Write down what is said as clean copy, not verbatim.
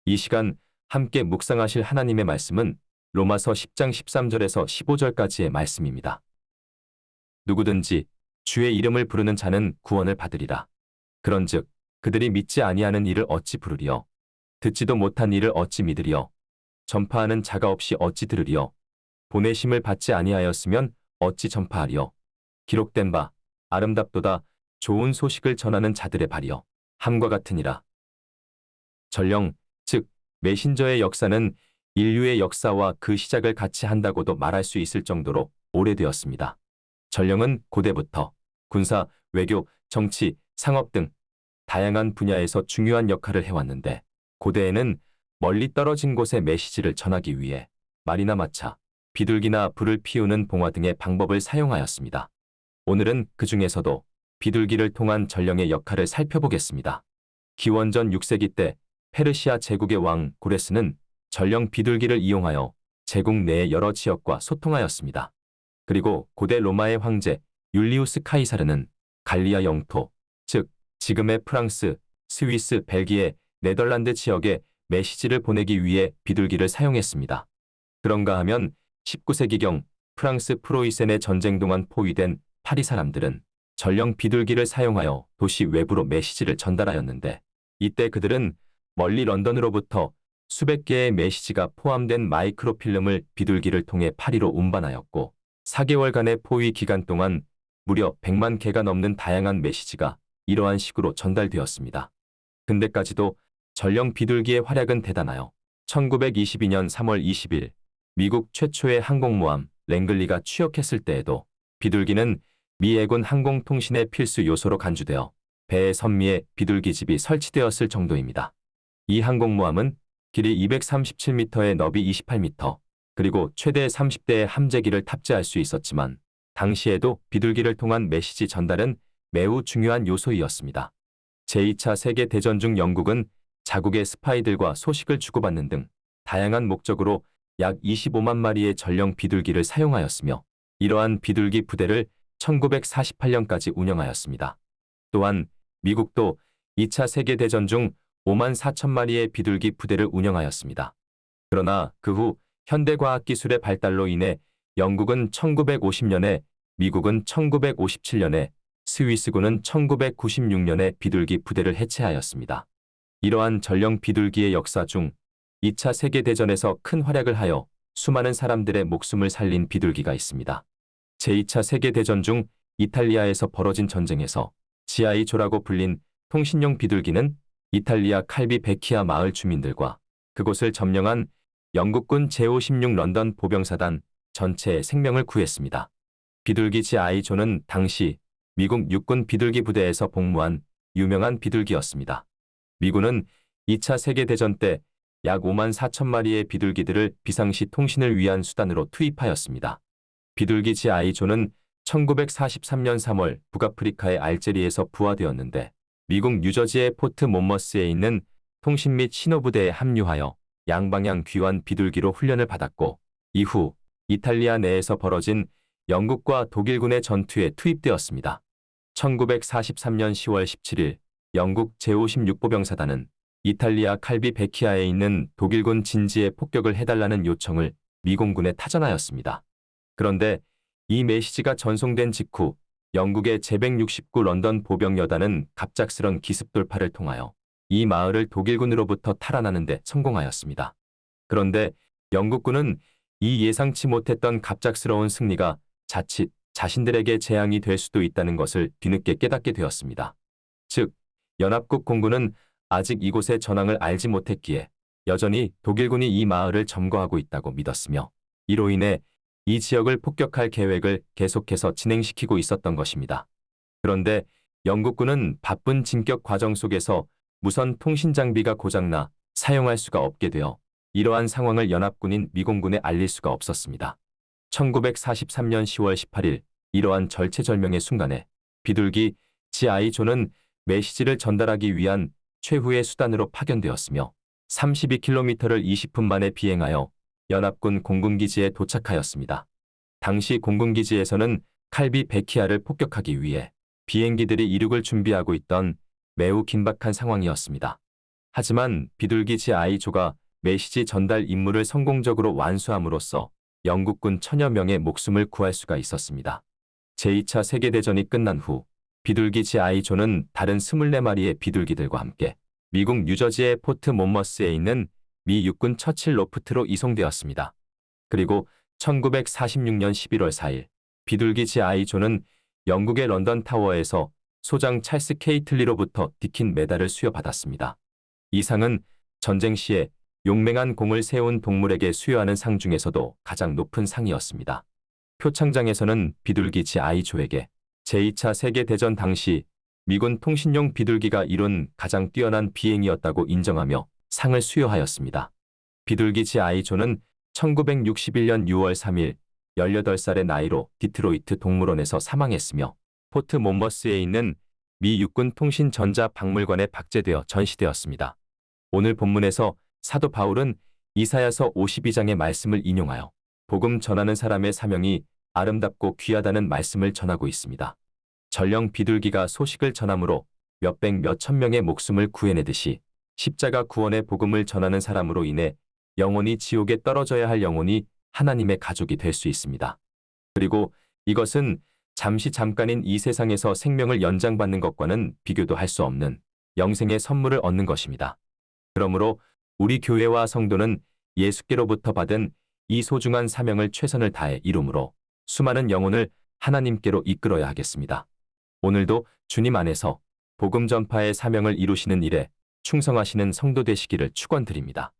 이 시간 함께 묵상하실 하나님의 말씀은 로마서 10장 13절에서 15절까지의 말씀입니다. 누구든지 주의 이름을 부르는 자는 구원을 받으리라. 그런즉 그들이 믿지 아니하는 이를 어찌 부르리요? 듣지도 못한 이를 어찌 믿으리요? 전파하는 자가 없이 어찌 들으리요? 보내심을 받지 아니하였으면 어찌 전파하리요? 기록된 바 아름답도다 좋은 소식을 전하는 자들의 발이요 함과 같으니라. 전령, 즉 메신저의 역사는 인류의 역사와 그 시작을 같이 한다고도 말할 수 있을 정도로 오래되었습니다. 전령은 고대부터 군사, 외교, 정치, 상업 등 다양한 분야에서 중요한 역할을 해왔는데, 고대에는 멀리 떨어진 곳에 메시지를 전하기 위해 말이나 마차, 비둘기나 불을 피우는 봉화 등의 방법을 사용하였습니다. 오늘은 그 중에서도 비둘기를 통한 전령의 역할을 살펴보겠습니다. 기원전 6세기 때 페르시아 제국의 왕 고레스는 전령 비둘기를 이용하여 제국 내의 여러 지역과 소통하였습니다. 그리고 고대 로마의 황제 율리우스 카이사르는 갈리아 영토, 즉 지금의 프랑스, 스위스, 벨기에, 네덜란드 지역에 메시지를 보내기 위해 비둘기를 사용했습니다. 그런가 하면 19세기경 프랑스 프로이센의 전쟁 동안 포위된 파리 사람들은 전령 비둘기를 사용하여 도시 외부로 메시지를 전달하였는데, 이때 그들은 멀리 런던으로부터 수백 개의 메시지가 포함된 마이크로필름을 비둘기를 통해 파리로 운반하였고, 4개월간의 포위 기간 동안 무려 100만 개가 넘는 다양한 메시지가 이러한 식으로 전달되었습니다. 근대까지도 전령 비둘기의 활약은 대단하여 1922년 3월 20일 미국 최초의 항공모함 랭글리가 취역했을 때에도 비둘기는 미 해군 항공통신의 필수 요소로 간주되어 배의 선미에 비둘기집이 설치되었을 정도입니다. 이 항공모함은 길이 237m에 너비 28m, 그리고 최대 30대의 함재기를 탑재할 수 있었지만, 당시에도 비둘기를 통한 메시지 전달은 매우 중요한 요소이었습니다. 제2차 세계대전 중 영국은 자국의 스파이들과 소식을 주고받는 등 다양한 목적으로 약 25만 마리의 전령 비둘기를 사용하였으며, 이러한 비둘기 부대를 1948년까지 운영하였습니다. 또한 미국도 2차 세계대전 중 5만 4천 마리의 비둘기 부대를 운영하였습니다. 그러나 그 후 현대과학기술의 발달로 인해 영국은 1950년에, 미국은 1957년에, 스위스군은 1996년에 비둘기 부대를 해체하였습니다. 이러한 전령 비둘기의 역사 중 2차 세계대전에서 큰 활약을 하여 수많은 사람들의 목숨을 살린 비둘기가 있습니다. 제2차 세계대전 중 이탈리아에서 벌어진 전쟁에서 GI조라고 불린 통신용 비둘기는 이탈리아 칼비 베키아 마을 주민들과 그곳을 점령한 영국군 제56 런던 보병사단 전체의 생명을 구했습니다. 비둘기 GI조는 당시 미국 육군 비둘기 부대에서 복무한 유명한 비둘기였습니다. 미군은 2차 세계대전 때 약 5만 4천 마리의 비둘기들을 비상시 통신을 위한 수단으로 투입하였습니다. 비둘기 GI조는 1943년 3월 북아프리카의 알제리에서 부화되었는데, 미국 뉴저지의 포트 몬머스에 있는 통신 및 신호부대에 합류하여 양방향 귀환 비둘기로 훈련을 받았고, 이후 이탈리아 내에서 벌어진 영국과 독일군의 전투에 투입되었습니다. 1943년 10월 17일 영국 제56보병사단은 이탈리아 칼비 베키아에 있는 독일군 진지에 폭격을 해달라는 요청을 미공군에 타전하였습니다. 그런데 이 메시지가 전송된 직후 영국의 제169 런던 보병여단은 갑작스런 기습 돌파를 통하여 이 마을을 독일군으로부터 탈환하는 데 성공하였습니다. 그런데 영국군은 이 예상치 못했던 갑작스러운 승리가 자칫 자신들에게 재앙이 될 수도 있다는 것을 뒤늦게 깨닫게 되었습니다. 즉, 연합국 공군은 아직 이곳의 전황을 알지 못했기에 여전히 독일군이 이 마을을 점거하고 있다고 믿었으며, 이로 인해 이 지역을 폭격할 계획을 계속해서 진행시키고 있었던 것입니다. 그런데 영국군은 바쁜 진격 과정 속에서 무선 통신 장비가 고장나 사용할 수가 없게 되어 이러한 상황을 연합군인 미공군에 알릴 수가 없었습니다. 1943년 10월 18일 이러한 절체절명의 순간에 비둘기 GI조는 메시지를 전달하기 위한 최후의 수단으로 파견되었으며 32km를 20분 만에 비행하여 연합군 공군기지에 도착하였습니다. 당시 공군기지에서는 칼비 베키아를 폭격하기 위해 비행기들이 이륙을 준비하고 있던 매우 긴박한 상황이었습니다. 하지만 비둘기지 아이조가 메시지 전달 임무를 성공적으로 완수함으로써 영국군 천여 명의 목숨을 구할 수가 있었습니다. 제2차 세계대전이 끝난 후 비둘기지 아이조는 다른 24마리의 비둘기들과 함께 미국 뉴저지의 포트 몬머스에 있는 미 육군 처칠 로프트로 이송되었습니다. 그리고 1946년 11월 4일 비둘기지 아이조는 영국의 런던 타워에서 소장 찰스 케이틀리로부터 디킨 메달을 수여받았습니다. 이 상은 전쟁 시에 용맹한 공을 세운 동물에게 수여하는 상 중에서도 가장 높은 상이었습니다. 표창장에서는 비둘기지 아이조에게 제2차 세계대전 당시 미군 통신용 비둘기가 이룬 가장 뛰어난 비행이었다고 인정하며 상을 수여하였습니다. 비둘기지 아이조는 1961년 6월 3일 18살의 나이로 디트로이트 동물원에서 사망했으며 포트 몬머스에 있는 미 육군 통신 전자 박물관에 박제되어 전시되었습니다. 오늘 본문에서 사도 바울은 이사야서 52장의 말씀을 인용하여 복음 전하는 사람의 사명이 아름답고 귀하다는 말씀을 전하고 있습니다. 전령 비둘기가 소식을 전함으로 몇백 몇천 명의 목숨을 구해내듯이 십자가 구원의 복음을 전하는 사람으로 인해 영원히 지옥에 떨어져야 할 영혼이 하나님의 가족이 될 수 있습니다. 그리고 이것은 잠깐인 이 세상에서 생명을 연장받는 것과는 비교도 할 수 없는 영생의 선물을 얻는 것입니다. 그러므로 우리 교회와 성도는 예수께로부터 받은 이 소중한 사명을 최선을 다해 이룸으로 수많은 영혼을 하나님께로 이끌어야 하겠습니다. 오늘도 주님 안에서 복음 전파의 사명을 이루시는 일에 충성하시는 성도 되시기를 축원드립니다.